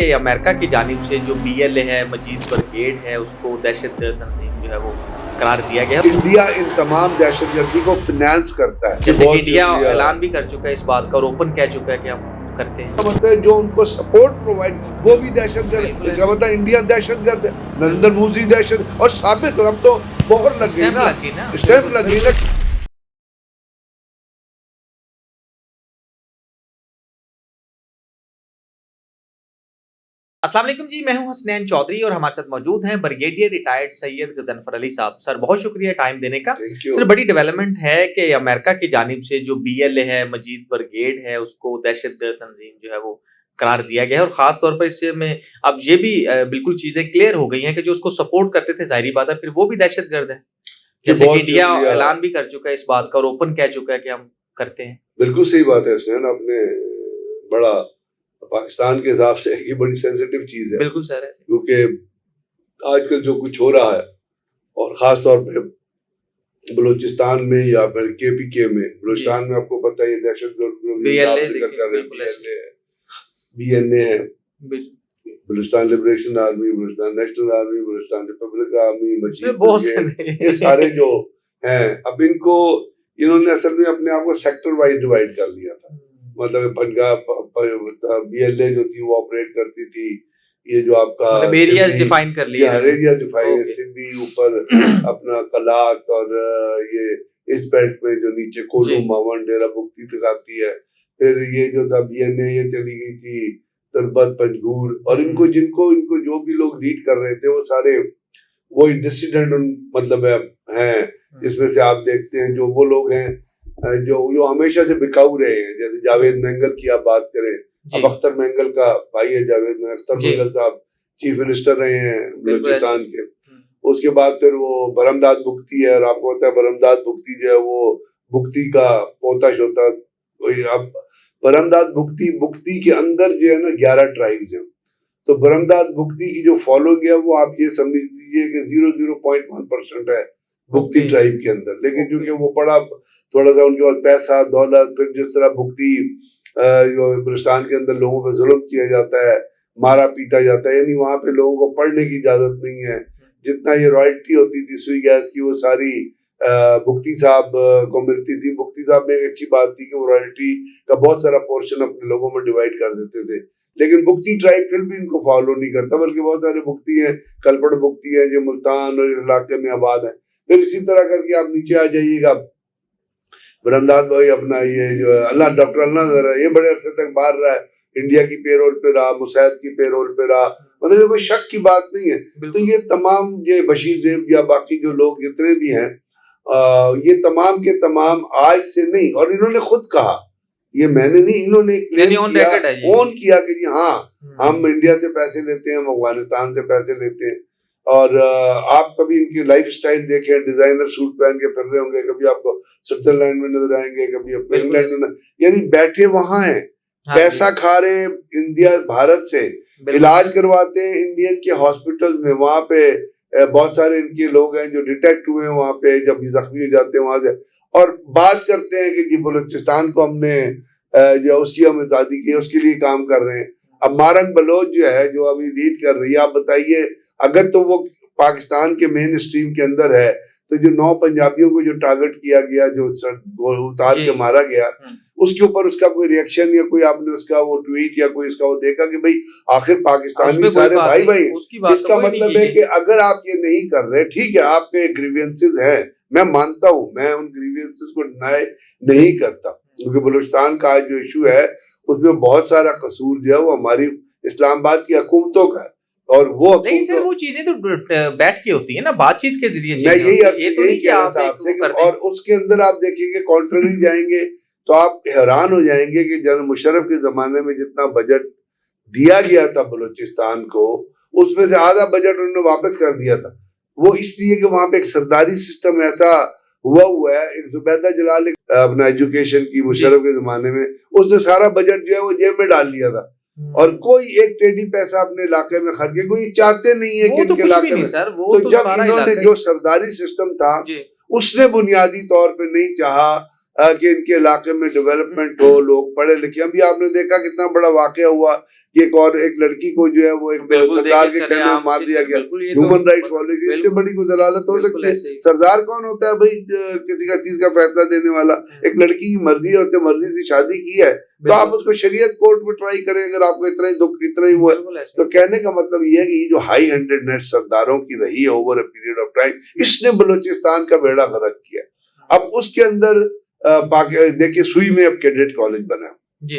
कि अमेरिका की जानिब से जो BLA है, मजीद ब्रिगेड है, उसको दहशतगर्द तंजीम जो है वो करार दिया गया है। इंडिया इन तमाम दहशतगर्दी को फाइनेंस करता है। जैसे कि इंडिया ऐलान भी कर चुका है इस बात का और ओपन कह चुका है कि हम करते हैं। मतलब है जो उनको सपोर्ट प्रोवाइड वो भी दहशतगर्द है। इसका मतलब इंडिया दहशतगर्द है, नरेंद्र मोदी दहशत और साबित हो। अब तो मोहर लग गई ना, स्टैंप लग गई ना। अस्सलाम वालेकुम जी, मैं हूं हसनैन चौधरी और हमारे साथ मौजूद हैं ब्रिगेडियर रिटायर्ड सैयद गजनफर अली साहब। सर बहुत शुक्रिया टाइम देने का। सर बड़ी डेवलपमेंट है कि अमेरिका की जानिब से जो BLA है, मजीद ब्रिगेड है, उसको दहशतगर्द तंजीम जो है वो करार दिया गया है और खास तौर पर इससे में अब ये भी बिल्कुल चीजें क्लियर हो गई हैं कि जो उसको सपोर्ट करते थे जाहिर बात है फिर वो भी दहशतगर्द है। जैसे कि इंडिया ऐलान भी कर चुका है इस बात का और ओपन कह चुका है कि हम करते हैं। बिल्कुल सही बात है हसनैन, आपने बड़ा पाकिस्तान के हिसाब से ये बड़ी सेंसिटिव चीज है। बिल्कुल सर, क्योंकि आजकल जो कुछ हो रहा है और खास तौर पे बलूचिस्तान में या फिर KPK में, बलूचिस्तान में आपको पता है ये दहशतगर्द BNA है, Balochistan liberation army, Balochistan national army, Balochistan Republic army, ये सारे जो हैं अब इनको इन्होंने असल में अपने आप को सेक्टर वाइज डिवाइड कर लिया था। मतलब पंजाब BLA जो थी वो ऑपरेट करती थी, ये जो आपका एरियाज डिफाइन कर लिया, एरिया डिफाइन सिंधी ऊपर अपना कलात और ये इस बेल्ट में जो नीचे कोलू मावन डेरा बुक्ती तक आती है। फिर ये जो था BNA ये चली गई थी तरबत पंजगूर और इनको जो भी लोग लीड कर रहे थे वो सारे वो डिसिडेंट मतलब हैं। इसमें से आप देखते हैं जो वो लोग हैं जो हमेशा से बिकाऊ रहे हैं, जैसे जावेद मैंगल की आप बात करें, अब अख्तर मैंगल का भाई है जावेद अख्तर मैंगल साहब, चीफ मिनिस्टर रहे हैं बलूचिस्तान के। उसके बाद फिर वो बरमदाद बुख्ती है और आपको पता है बरमदाद बुख्ती जो है वो बुख्ती का पोता शोता। अब बरमदाद बुख्ती के अंदर जो है ना 11 ट्राइब्स हैं, तो बरमदाद बुख्ती की जो फॉलोइंग है वो आप ये समझ लीजिए कि 0.1% है बुख्ती ट्राइब के अंदर। लेकिन क्योंकि वो पड़ा थोड़ा सा उनके पास पैसा दौलत, फिर जिस तरह बुख्ती बलूचिस्तान के अंदर लोगों पर जुल्म किया जाता है, मारा पीटा जाता है, यानी वहां पे लोगों को पढ़ने की इजाजत नहीं है। जितना ये रॉयल्टी होती थी सुई गैस की वो सारी बुख्ती साहब को मिलती थी। बुख्ती साहब में एक अच्छी बात थी कि वो रॉयल्टी का बहुत सारा पोर्शन अपने लोगों में डिवाइड कर देते थे। लेकिन बुख्ती ट्राइब फिर भी इनको फॉलो नहीं करता, बल्कि बहुत सारे बुख्ती हैं, कलपड़ बुख्ती है जो मुल्तान और इलाके में आबाद है। फिर इसी तरह करके आप नीचे आ जाइएगा, बरमदाद भाई अपना ये जो अल्लाह डॉक्टर अल्लाह ये बड़े अरसे तक बाहर रहा है, इंडिया की पेरोल पे रहा, मुसैद की पेरोल पे रहा, मतलब ये कोई शक की बात नहीं है। तो ये तमाम ये बशीर देव या बाकी जो लोग जितने भी हैं ये तमाम के तमाम आज से नहीं, और इन्होंने खुद कहा, ये मैंने नहीं, इन्होंने ऑन किया कि जी हाँ हम इंडिया से पैसे लेते हैं, हम अफगानिस्तान से पैसे लेते हैं। और आप कभी इनकी लाइफ स्टाइल देखें, डिजाइनर सूट पहन के फिर रहे होंगे, कभी आपको स्विट्जरलैंड में नजर आएंगे, कभी आपको इंग्लैंड में, यानी बैठे वहां हैं, पैसा खा रहे हैं इंडिया भारत से, इलाज करवाते हैं इंडियन के हॉस्पिटल में। वहां पे बहुत सारे इनके लोग हैं जो डिटेक्ट हुए हैं वहां पे, जब जख्मी हो जाते हैं वहां से, और बात करते हैं कि जी बलूचिस्तान को हमने जो उसकी हम आजादी की उसके लिए काम कर रहे हैं। अब मारक बलोच जो है जो अभी लीड कर रही है, आप बताइए अगर तो वो पाकिस्तान के मेन स्ट्रीम के अंदर है तो जो 9 पंजाबियों को जो टारगेट किया गया, जो उतार के मारा गया, उसके ऊपर उसका कोई रिएक्शन या कोई आपने उसका वो ट्वीट या कोई उसका वो देखा कि भाई आखिर पाकिस्तानी सारे भाई भाई। इसका मतलब है कि अगर आप ये नहीं कर रहे, ठीक है आपके ग्रीवियंसेस हैं, मैं मानता हूँ, मैं उन ग्रीवियंसेस को डिनाई नहीं करता, क्योंकि बलूचिस्तान का आज जो इशू है उसमें बहुत सारा कसूर जो है वो हमारी इस्लामाबाद की हुकूमतों का है। और वो लेकिन सर वो चीजें तो बैठ के होती है ना, बातचीत के जरिए। मैं यही कह रहा था आपसे, और उसके अंदर आप देखेंगे कॉन्ट्ररी जाएंगे तो आप हैरान हो जाएंगे कि जनरल मुशर्रफ के जमाने में जितना बजट दिया गया था बलूचिस्तान को, उसमें से आधा बजट उन्होंने वापस कर दिया था। वो इसलिए कि वहां पे एक सरदारी सिस्टम ऐसा हुआ है। एक जुबैदा जलाल अपना एजुकेशन की मुशर्रफ के जमाने में, उसने सारा बजट जो है वो जेब में डाल लिया था और कोई एक टेढ़ी पैसा अपने इलाके में खर्च किया, कोई चाहते नहीं है कि इनके इलाके में। तो जब इन्होंने जो सरदारी सिस्टम था उसने बुनियादी तौर पे नहीं चाहा कि इनके इलाके में डेवलपमेंट हो, लोग पढ़े लिखे। अभी आपने देखा कितना बड़ा वाकया हुआ कि एक लड़की को जो है वो एक सरदार के कहने में मार दिया गया, ह्यूमन राइट्स वायलेशन। इससे बड़ी कोई जलालत हो सकती है? सरदार कौन होता है भाई किसी का चीज का फैसला देने वाला? एक लड़की की मर्जी है, उसने मर्जी से शादी की है, तो आप उसको शरीयत कोर्ट में ट्राई करें अगर आपको इतना ही दुख इतना ही हुआ। तो कहने का मतलब ये है कि ये जो हाई हैंडेडनेस सरदारों की रही है over a period of time, इसने बलूचिस्तान का बेड़ा गर्क किया। अब उसके अंदर देखिए सुई में अब कैडेट कॉलेज बना जी,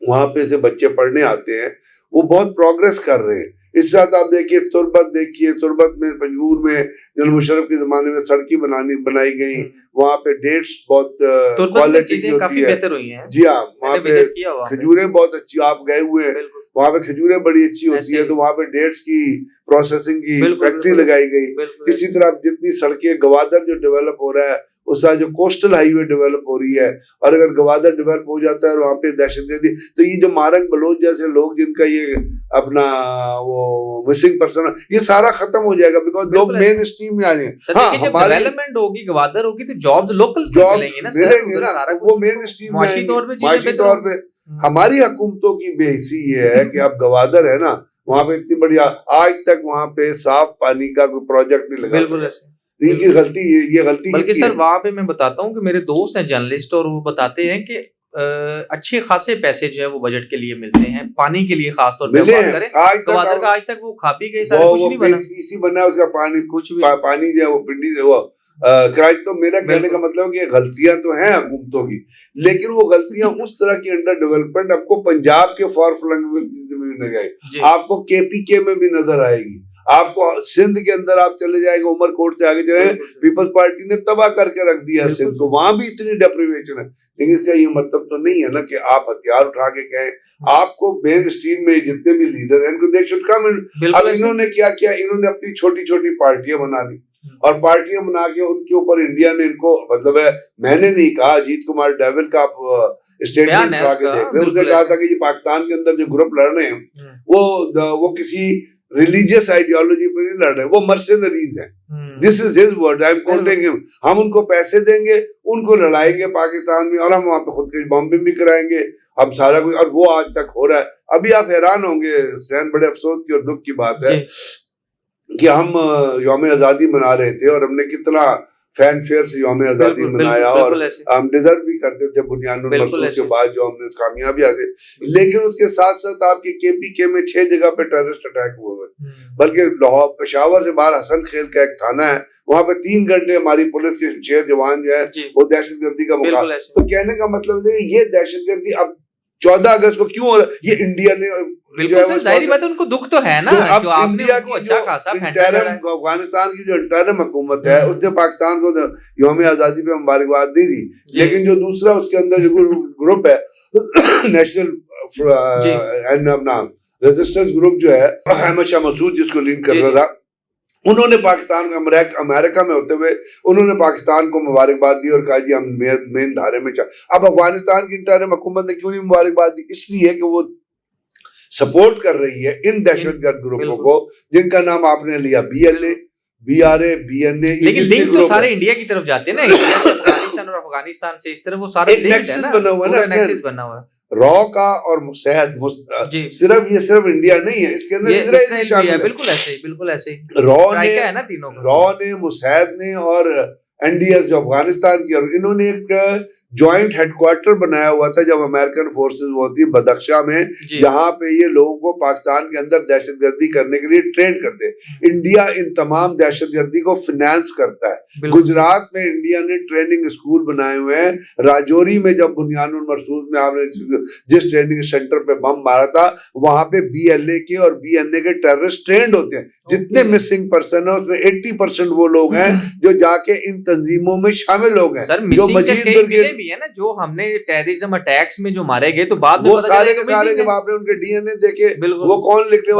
वहां पे से बच्चे पढ़ने आते हैं, वो बहुत प्रोग्रेस कर रहे हैं। इस साथ आप देखिए तुर्बत में पंजूर में जनरल मुशर्रफ के जमाने में सड़कें बनाई गई, वहाँ पे डेट्स बहुत क्वालिटी की होती है। जी हाँ, वहाँ पे खजूरें बहुत अच्छी, आप गए हुए हैं, वहाँ पे खजूरें बड़ी अच्छी होती है, तो वहाँ पे डेट्स की प्रोसेसिंग की फैक्ट्री लगाई गई। इसी तरह जितनी सड़कें गवादर जो डेवलप हो रहा है, उसका जो कोस्टल हाईवे डेवलप हो रही है, और अगर गवादर डेवलप हो जाता है और वहाँ पे दहशतगर्दी, तो ये जो मारंग बलोच जैसे लोग जिनका ये अपना वो मिसिंग पर्सन, ये सारा खत्म हो जाएगा, बिकॉज लोग मेन स्ट्रीम में आ जाएंगे। हाँ, हमारी डेवलपमेंट होगी, गवादर होगी, तो जॉब्स लोकल मिलेंगे ना, वो मेन स्ट्रीम में माशी तौर पे। हमारी हुकूमतों की बेहिसी ये है कि अब गवादर है ना, वहाँ पे इतनी बढ़िया, आज तक वहाँ पे साफ पानी का कोई प्रोजेक्ट नहीं लगा। ये गलती बल्कि सर वहाँ पे मैं बताता हूँ कि मेरे दोस्त हैं जर्नलिस्ट, और वो बताते हैं कि अच्छे खासे पैसे जो है वो बजट के लिए मिलते हैं, पानी के लिए खास तौर पे बात करें। गवादर का आज तक वो खा पी गए, कुछ नहीं बना उसका पानी, कुछ भी पानी जो है वो पिंडी से वो कराची। तो मेरा कहने का मतलब कि गलतियां तो हैं हुकूमतों की, लेकिन वो गलतियां उस तरह की अंडर डेवलपमेंट आपको पंजाब के फॉर फ्लंग में नजर आएगी, आपको केपीके में भी नजर आएगी, आपको सिंध के अंदर आप चले जाएंगे, उमरकोट से आगे चले, पीपल्स पार्टी ने तबाह करके रख दिया सिंध को, वहां भी इतनी डेप्रिवेशन है। लेकिन इसका ये मतलब तो नहीं है ना कि आप हथियार उठा के कहें। आपको मेन स्ट्रीम में जितने भी लीडर हैं इनको दे शुड कम। अब इन्होंने क्या किया, इन्होंने अपनी छोटी छोटी पार्टियां बना ली, और पार्टियां बना के उनके ऊपर इंडिया ने इनको, मतलब है, मैंने नहीं कहा, अजीत कुमार डेविल का आप स्टेटमेंट उठा के देख रहे हैं, उसने कहा था कि ये पाकिस्तान के अंदर जो ग्रुप लड़ रहे हैं वो किसी रिलीजियस आइडियोलॉजी पर नहीं लड़ रहे, वो मर्सेनरीज हैं। This is his word, I am quoting him. हम उनको पैसे देंगे, उनको लड़ाएंगे पाकिस्तान में, और हम वहां पे खुद की बॉम्बिंग भी कराएंगे, हम सारा कुछ, और वो आज तक हो रहा है। अभी आप हैरान होंगे हुसैन, बड़े अफसोस की और दुख की बात है कि हम यौम आजादी मना रहे थे, और हमने कितना फैन फेयर से यौम आजादी मनाया, और हम डिजर्व भी करते थे बुनियानुल मरसूद के बाद जो हमने कामयाबी हासिल। लेकिन उसके साथ साथ आपके केपीके में 6 जगह पे टेररिस्ट अटैक हुए, बल्कि लाहौर पेशावर से बाहर हसन खेल का एक थाना है, वहां पे 3 घंटे हमारी पुलिस के 6 जवान जो है वो दहशतगर्दी का मुकाबला। तो कहने का मतलब है ये दहशतगर्दी अब 14 अगस्त को क्यों हो रहा है, ये इंडिया ने, जाहिर बात है उनको दुख तो है ना, अब इंडिया की अच्छा खासा अफगानिस्तान की जो इंटरम हुकूमत है उसने पाकिस्तान को यौम आजादी पे मुबारकबाद दी थी, लेकिन जो दूसरा उसके अंदर जो ग्रुप है नेशनल अपना रेजिस्टेंस ग्रुप जो है, अहमद शाह मसूद जिसको लीड कर रहा था, उन्होंने पाकिस्तान को, अमेरिका में होते हुए उन्होंने पाकिस्तान को मुबारकबाद दी और कहा जी हम मेन धारे में अब अफगानिस्तान की इंटरम हुकूमत ने क्यों नहीं मुबारकबाद दी? इसलिए कि वो सपोर्ट कर रही है इन दहशतगर्द ग्रुपों को जिनका नाम आपने लिया, BLA, BRA, BNA। लेकिन लिंक तो सारे इंडिया की तरफ जाते हैं ना, इंडिया से अफगानिस्तान और अफगानिस्तान से इस तरह वो सारे लिंक है ना, बना हुआ है ना, नेक्सस बना हुआ है। रॉ का और मुस्तैद सिर्फ इंडिया नहीं है, इसके अंदर इजराइल शामिल है। बिल्कुल ऐसे ही रॉ ने मुस्तैद ने और NDS जो अफगानिस्तान की, और इन्होंने एक जॉइंट हेडक्वार्टर बनाया हुआ था जब अमेरिकन फोर्सेस वो थी बदख्शा में, जहां पे ये लोगों को पाकिस्तान के अंदर दहशतगर्दी करने के लिए ट्रेन करते। इंडिया इन तमाम दहशतगर्दी को फाइनेंस करता है। गुजरात में इंडिया ने ट्रेनिंग स्कूल बनाए हुए हैं। राजौरी में जब बुनियानुल मरसूद में आपने जिस ट्रेनिंग सेंटर पे बम मारा था, वहां पे BLA के और BNA के टेररिस्ट ट्रेंड होते हैं। जितने मिसिंग पर्सन है उसमें 80% वो लोग हैं जो जाके इन तंजीमों में शामिल लोग हैं। जो मजीद भी है ना, जो हमने टेररिज्म अटैक्स में जो मारे गए, तो बाद में वो सारे के सारे जब आपने उनके DNA देखे वो कौन लिख रहे हो,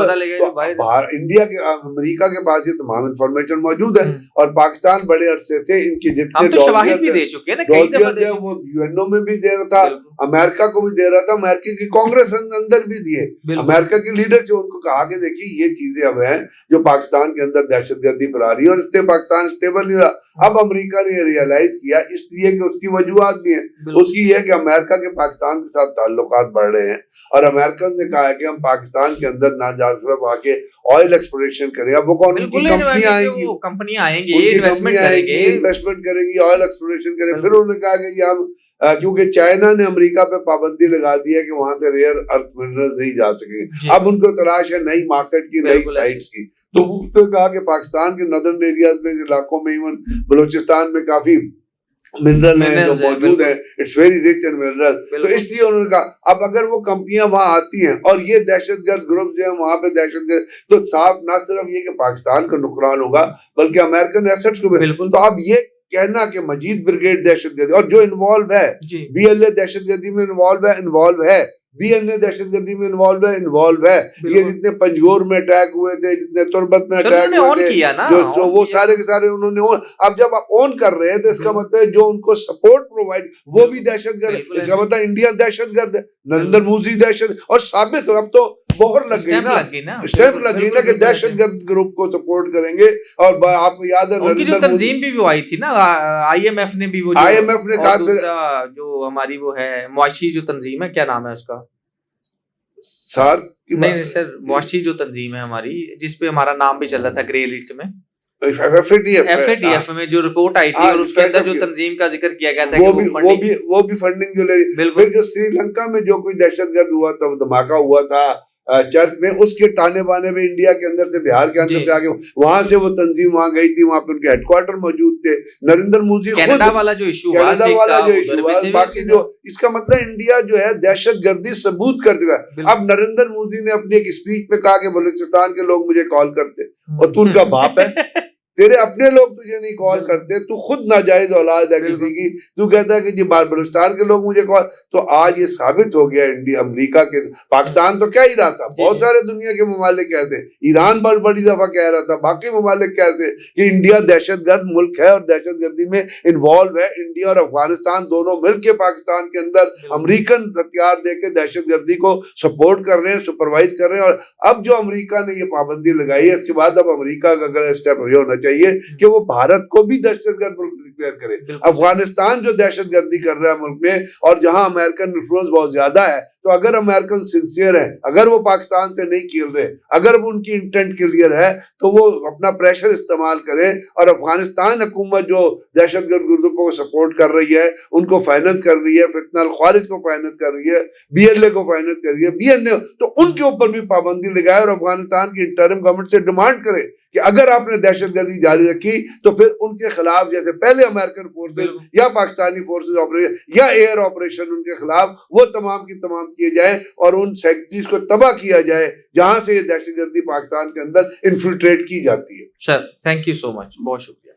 बाहर इंडिया के, अमेरिका के पास ये तमाम इंफॉर्मेशन मौजूद है, और पाकिस्तान बड़े अरसे से इनकी जितने शवाहिद भी दे चुके हैं ना, कई दफा वो UNO में भी दे रहा था, अमेरिका को भी दे रहा था, अमेरिका की कांग्रेस अंदर भी दिए, अमेरिका के लीडर जो उनको कहा कि देखिए ये चीजें अब हैं जो पाकिस्तान के अंदर दहशतगर्दी फैला रही है और इससे पाकिस्तान स्टेबल नहीं रहा। अब अमेरिका ने रियलाइज किया, इसलिए कि उसकी वजूहत भी है, उसकी ये कि अमेरिका के पाकिस्तान के साथ ताल्लुकात बढ़ रहे हैं और अमेरिका ने कहा है कि हम पाकिस्तान के अंदर ना जाकर आके ऑयल एक्सप्लोरेशन करें। अब वो कौन सी कंपनियां आएंगी, इन्वेस्टमेंट करेंगी, ऑयल एक्सप्लोरेशन करेंगे। फिर उन्होंने कहा कि ये हम क्योंकि चाइना ने अमेरिका पे पाबंदी लगा दी है कि वहां से रेयर अर्थ मिनरल नहीं जा सकेंगे, अब उनको तलाश है नई मार्केट की, नई साइट्स की। तो कहा कि पाकिस्तान के नदर्न एरियाज में इलाकों में, इवन बलूचिस्तान में काफी मिनरल है जो मौजूद है, it's very rich in mineral. तो इसलिए उन्होंने कहा अब अगर वो कंपनियां वहां आती हैं और ये दहशतगर्द ग्रुप जो है वहां पे दहशतगर्द, तो साफ ना सिर्फ ये कि पाकिस्तान का नुकसान होगा बल्कि अमेरिकन एसेट्स को भी। तो अब ये कहना कि मजीद ब्रिगेड दहशतगर्दी और जो इन्वॉल्व है, बीएलए दहशतगर्दी में इन्वॉल्व है, बीएनए दहशतगर्दी में इन्वॉल्व है। ये जितने पंजगोर में अटैक हुए थे, जितने तुर्बत में अटैक हुए थे, जो वो सारे के सारे उन्होंने अब जब आप ऑन कर रहे हैं तो इसका मतलब है जो उनको सपोर्ट प्रोवाइड वो भी दहशतगर्द है। इसका मतलब इंडिया दहशतगर्द है, नरेंद्र मोदी दहशत, और साबित हो अब तो मोहर लग गई ना, स्टैंप लग गई ना कि दहशतगर्द ग्रुप को सपोर्ट करेंगे। और आपको याद है उनकी जो तंजीम भी आई थी ना, आईएमएफ ने भी, वो आईएमएफ ने कहा जो हमारी वो है मुआशी जो तंजीम है, क्या नाम है उसका सर? नहीं सर, मुआशी जो तंजीम है हमारी, जिसपे हमारा नाम भी चल रहा था ग्रे लिस्ट में, FATF में जो रिपोर्ट आई थी और उसके अंदर जो तंजीम का जिक्र किया गया था वो भी फंडिंग जो ले। फिर जो श्रीलंका में जो कोई दहशतगर्द हुआ था, धमाका हुआ था चर्च में, उसके ताने बाने में इंडिया के अंदर से, बिहार के अंदर से आगे वहां से वो तंजीम वहां गई थी, वहां पे उनके हेडक्वार्टर मौजूद थे। नरेंद्र मोदी कनाडा वाला जो इशू हुआ, बाकी जो इसका मतलब इंडिया जो है दहशतगर्दी सबूत कर चुका है। अब नरेंद्र मोदी ने अपनी एक स्पीच में कहा कि बलूचिस्तान के लोग मुझे कॉल करते और तू उनका बाप है, तेरे अपने लोग तुझे नहीं कॉल करते, तू खुद नाजायज औलाद है किसी की, तू कहता है कि जी बलूचिस्तान के लोग मुझे कॉल। तो आज ये साबित हो गया इंडिया, अमेरिका के, पाकिस्तान तो क्या ही रहा था, बहुत सारे दुनिया के ममालिक कहते, ईरान बड़ी दफा कह रहा था, बाकी ममालिक कहते कि इंडिया दहशतगर्द मुल्क है और दहशतगर्दी में इन्वॉल्व है। इंडिया और अफगानिस्तान दोनों मिलकर पाकिस्तान के अंदर अमेरिकन हथियार देकर दहशतगर्दी को सपोर्ट कर रहे हैं, सुपरवाइज कर रहे हैं। और अब जो अमेरिका ने ये पाबंदी लगाई है, इसके बाद अब अमेरिका का अगर स्टेप ये होना चाहिए कि वो भारत को भी दहशतगर्द मुल्क डिक्लेयर करे। अफगानिस्तान जो दहशतगर्दी कर रहा है मुल्क में, और जहां अमेरिकन इन्फ्लुएंस बहुत ज्यादा है, तो अगर अमेरिकन सिंसियर है, अगर वो पाकिस्तान से नहीं खेल रहे, अगर वो उनकी इंटेंट क्लियर है, तो वो अपना प्रेशर इस्तेमाल करें और अफगानिस्तान हुकूमत जो दहशतगर्द ग्रुपों को सपोर्ट कर रही है, उनको फाइनेंस कर रही है, फितना अल खारिज को फाइनेंस कर रही है, बीएलए को फाइनेंस कर रही है, बीएनए, तो उनके ऊपर भी पाबंदी लगाए और अफगानिस्तान की इंटरिम गवर्नमेंट से डिमांड करे कि अगर आपने दहशतगर्दी जारी रखी तो फिर उनके खिलाफ, जैसे पहले अमेरिकन फोर्सेज या पाकिस्तानी फोर्सेज ऑपरेशन या एयर ऑपरेशन, उनके खिलाफ वो तमाम की तमाम किए जाए और उन सेक्टरीज को तबाह किया जाए जहां से ये दहशतगर्दी पाकिस्तान के अंदर इन्फिल्ट्रेट की जाती है। Sir thank you so much, बहुत शुक्रिया।